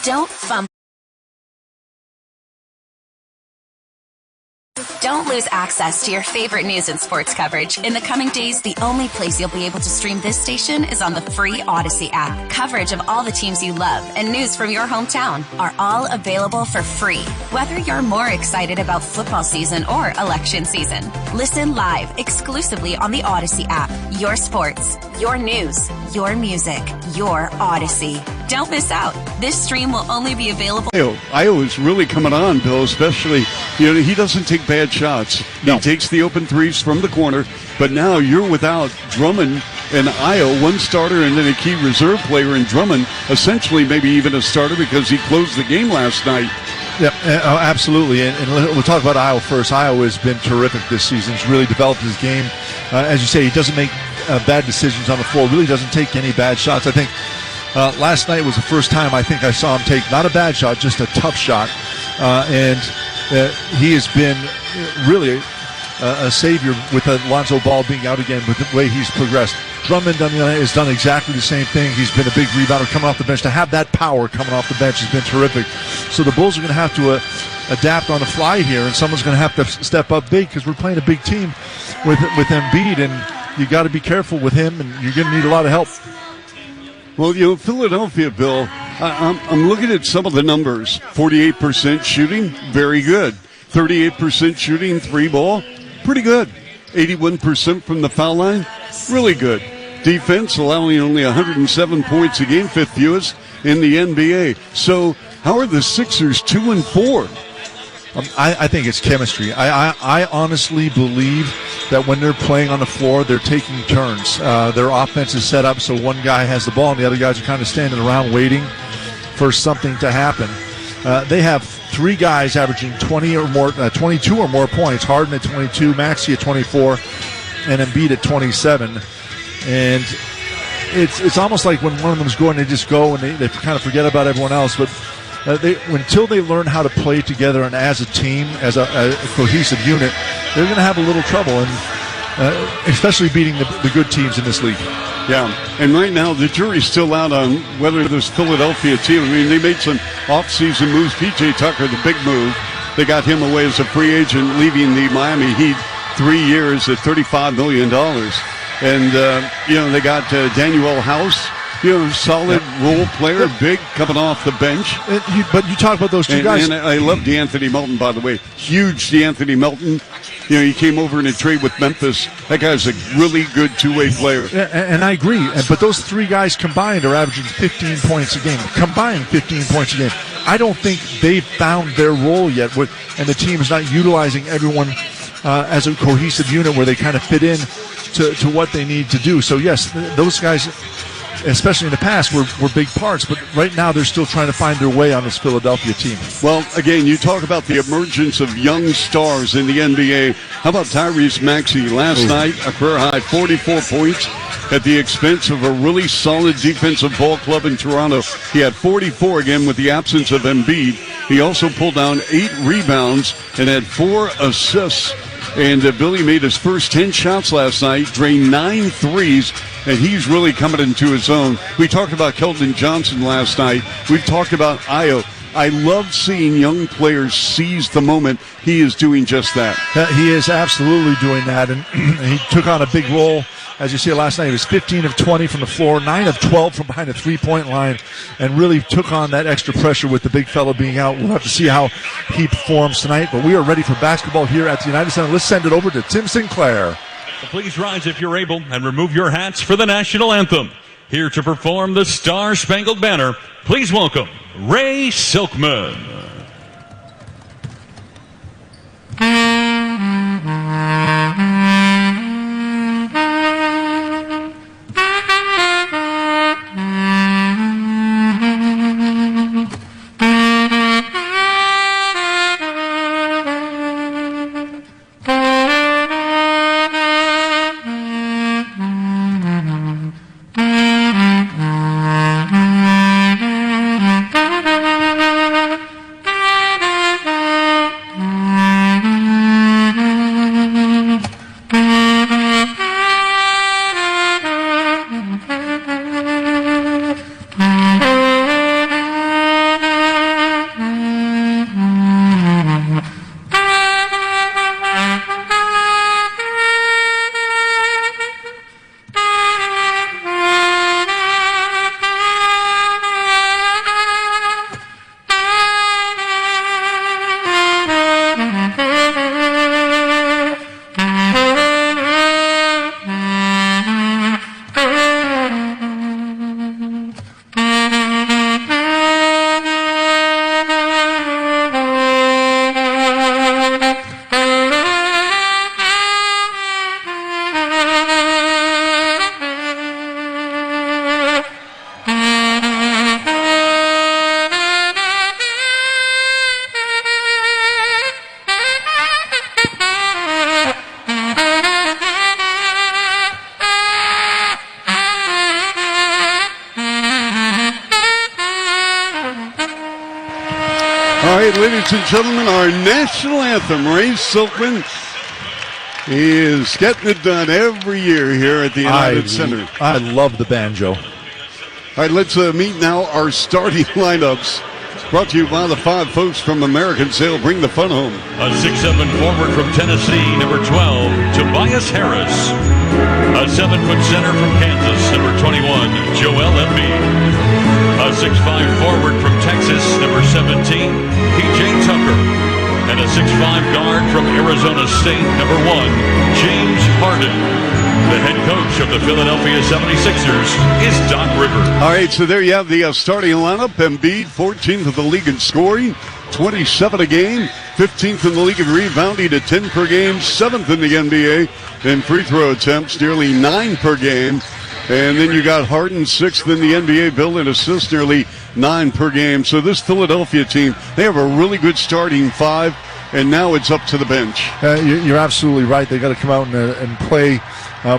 Don't fumble. Don't lose access to your favorite news and sports coverage. In the coming days, the only place you'll be able to stream this station is on the free Odyssey app. Coverage of all the teams you love and news from your hometown are all available for free. Whether you're more excited about football season or election season, listen live exclusively on the Odyssey app. Your sports, your news, your music, your Odyssey. Don't miss out. This stream will only be available. Io is really coming on, Bill, especially, he doesn't take bad shots. No. He takes the open threes from the corner, but now you're without Drummond and Io, one starter and then a key reserve player in Drummond, essentially maybe even a starter because he closed the game last night. Yeah, absolutely. And we'll talk about Io first. Io has been terrific this season. He's really developed his game. As you say, he doesn't make bad decisions on the floor, really doesn't take any bad shots. I think last night was the first time I think I saw him take not a bad shot, just a tough shot. And he has been really a savior with Alonzo Ball being out again with the way he's progressed. Drummond has done exactly the same thing. He's been a big rebounder coming off the bench. To have that power coming off the bench has been terrific. So the Bulls are going to have to adapt on the fly here, and someone's going to have to step up big because we're playing a big team with Embiid, and you got to be careful with him, and you're going to need a lot of help. Well, Philadelphia, Bill, I'm looking at some of the numbers. 48% shooting, very good. 38% shooting, three ball, pretty good. 81% from the foul line, really good. Defense allowing only 107 points a game, fifth fewest in the NBA. So how are the Sixers 2-4? I think it's chemistry. I honestly believe that when they're playing on the floor, they're taking turns. Their offense is set up so one guy has the ball and the other guys are kind of standing around waiting for something to happen. They have three guys averaging 22 or more points. Harden at 22, Maxey at 24, and Embiid at 27. And it's almost like when one of them's going, they just go and they kind of forget about everyone else. But until they learn how to play together and as a team, as a cohesive unit, they're going to have a little trouble, and especially beating the good teams in this league. Yeah, and right now the jury's still out on whether this Philadelphia team, I mean, they made some off-season moves. P.J. Tucker, the big move, they got him away as a free agent, leaving the Miami Heat 3 years at $35 million. And, they got Daniel House, solid role player, big, coming off the bench. But you talk about those two guys. And I love DeAnthony Melton, by the way. Huge DeAnthony Melton. He came over in a trade with Memphis. That guy's a really good two-way player. And I agree. But those three guys combined are averaging 15 points a game. Combined 15 points a game. I don't think they've found their role yet, and the team is not utilizing everyone as a cohesive unit where they kind of fit in to what they need to do. So, yes, those guys, especially in the past, were big parts, but right now they're still trying to find their way on this Philadelphia team. Well, again, you talk about the emergence of young stars in the NBA. How about Tyrese Maxey? Last night, a career high 44 points at the expense of a really solid defensive ball club in Toronto. He had 44 again with the absence of Embiid. He also pulled down 8 rebounds and had 4 assists. And Billy made his first 10 shots last night, drained 9 threes, and he's really coming into his own. We talked about Keldon Johnson last night. We've talked about Io. I love seeing young players seize the moment. He is doing just that. He is absolutely doing that, and he took on a big role. As you see last night, he was 15 of 20 from the floor, 9 of 12 from behind the three-point line, and really took on that extra pressure with the big fella being out. We'll have to see how he performs tonight, but we are ready for basketball here at the United Center. Let's send it over to Tim Sinclair. Please rise if you're able and remove your hats for the national anthem. Here to perform the Star-Spangled Banner, please welcome Ray Silkman. All right, ladies and gentlemen, our national anthem, Ray Silkman, is getting it done every year here at the United Center. I love the banjo. All right, let's meet now our starting lineups. Brought to you by the five folks from American Sail. Bring the fun home. A 6'7" forward from Tennessee, number 12, Tobias Harris. A 7-foot center from Kansas, number 21, Joel Embiid. A 6'5" forward from Texas, number 17, P.J. Tucker. And a 6'5" guard from Arizona State, number 1, James Harden. The head coach of the Philadelphia 76ers is Doc Rivers. All right, so there you have the starting lineup. Embiid, 14th of the league in scoring, 27 a game, 15th in the league in rebounding at 10 per game, 7th in the NBA in free throw attempts, nearly 9 per game. And then you got Harden, 6th in the NBA, Bill in assists, nearly 9 per game. So this Philadelphia team, they have a really good starting five, and now it's up to the bench. You're absolutely right. They got to come out and play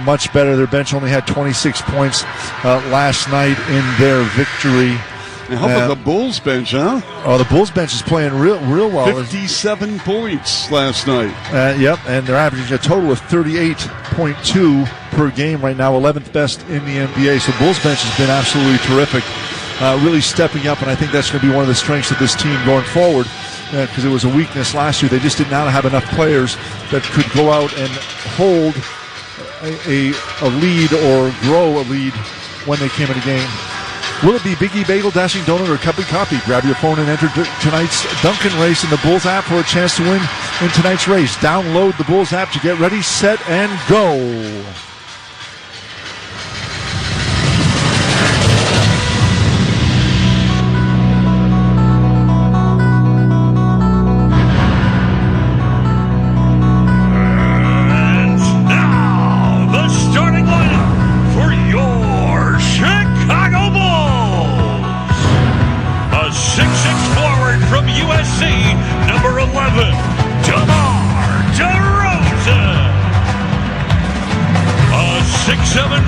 much better. Their bench only had 26 points last night in their victory. And how about the Bulls bench, huh? Oh, the Bulls bench is playing real well. 57 points last night. Yep, and they're averaging a total of 38.2 per game right now, 11th best in the NBA. So Bulls bench has been absolutely terrific, really stepping up, and I think that's going to be one of the strengths of this team going forward, because it was a weakness last year. They just did not have enough players that could go out and hold a lead or grow a lead when they came in a game. Will it be Biggie Bagel, Dashing Donut, or Cuppy Coffee? Grab your phone and enter tonight's Dunkin' Race in the Bulls app for a chance to win in tonight's race. Download the Bulls app to get ready, set, and go.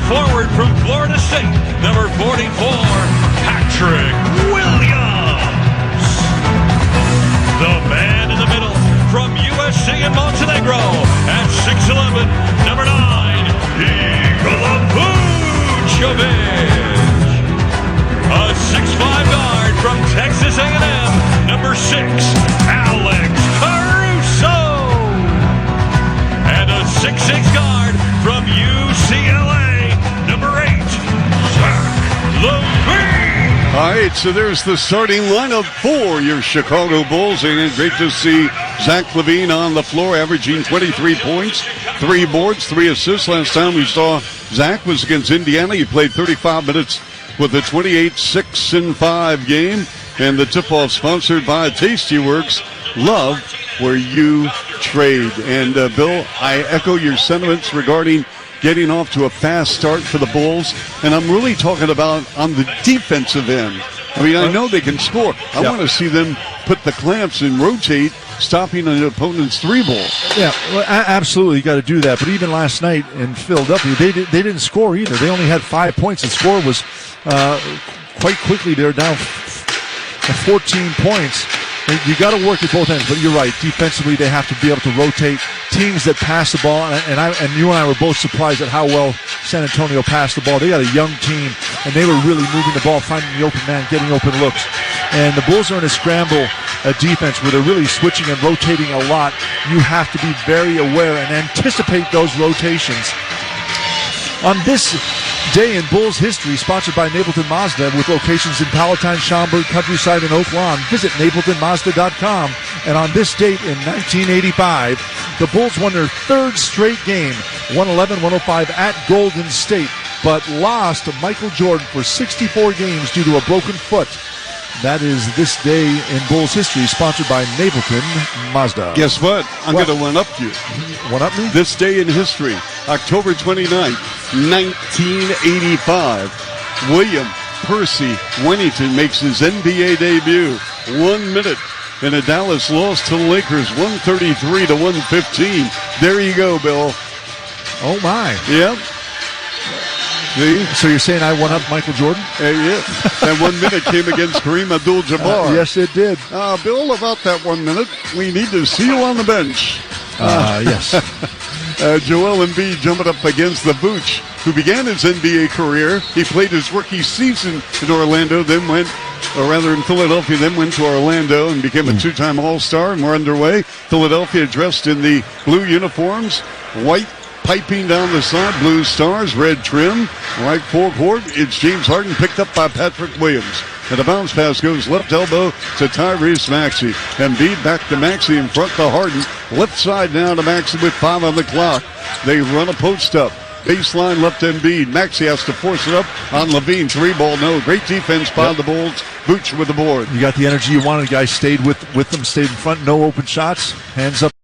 Forward from Florida State, number 44, Patrick Williams. The man in the middle from USC in Montenegro at 6'11", number 9, Nikola Vucevic. A 6'5" guard from Texas A&M, number 6, Alex Caruso. And a 6'6" guard from UCLA, number 8, Zach LaVine. All right, so there's the starting lineup for your Chicago Bulls, and great to see Zach LaVine on the floor, averaging 23 points, 3 boards, 3 assists. Last time we saw Zach was against Indiana. He played 35 minutes with a 28-6-5 game, and the tip-off sponsored by Tasty Works. Love where you trade. And Bill, I echo your sentiments regarding getting off to a fast start for the Bulls, and I'm really talking about on the defensive end. I mean, I know they can score. I want to see them put the clamps and rotate, stopping an opponent's 3-ball. Yeah, well, absolutely, you got to do that. But even last night in Philadelphia, they didn't score either. They only had 5 points. The score was quite quickly. They're down 14 points. You got to work at both ends, but you're right. Defensively, they have to be able to rotate teams that pass the ball, and you and I were both surprised at how well San Antonio passed the ball. They got a young team, and they were really moving the ball, finding the open man, getting open looks. And the Bulls are in a scramble defense where they're really switching and rotating a lot. You have to be very aware and anticipate those rotations. On this day in Bulls history, sponsored by Napleton Mazda, with locations in Palatine, Schaumburg, Countryside, and Oak Lawn, visit NapletonMazda.com. And on this date in 1985, the Bulls won their 3rd straight game, 111-105 at Golden State, but lost to Michael Jordan for 64 games due to a broken foot. That is this day in Bulls history, sponsored by Napleton Mazda. Guess what? I'm going to one-up you. One-up me? This day in history, October 29th, 1985, William Percy Wennington makes his NBA debut. 1 minute in a Dallas loss to the Lakers, 133-115. There you go, Bill. Oh, my. Yep. See? So you're saying I won up Michael Jordan? Yeah. That 1 minute came against Kareem Abdul-Jabbar. Yes, it did. Bill, about that 1 minute, we need to see you on the bench. Yes. Joel Embiid jumping up against the Vooch, who began his NBA career. He played his rookie season in Orlando, in Philadelphia, then went to Orlando and became a two-time All-Star, and we're underway. Philadelphia dressed in the blue uniforms, white piping down the side, blue stars, red trim. Right forecourt, it's James Harden picked up by Patrick Williams. And the bounce pass goes left elbow to Tyrese Maxey. Embiid back to Maxey in front to Harden. Left side now to Maxey with 5 on the clock. They run a post up. Baseline left Embiid. Maxey has to force it up on Levine. 3-ball, no. Great defense by the Bulls. Vooch with the board. You got the energy you wanted. The guy stayed with them, stayed in front. No open shots. Hands up.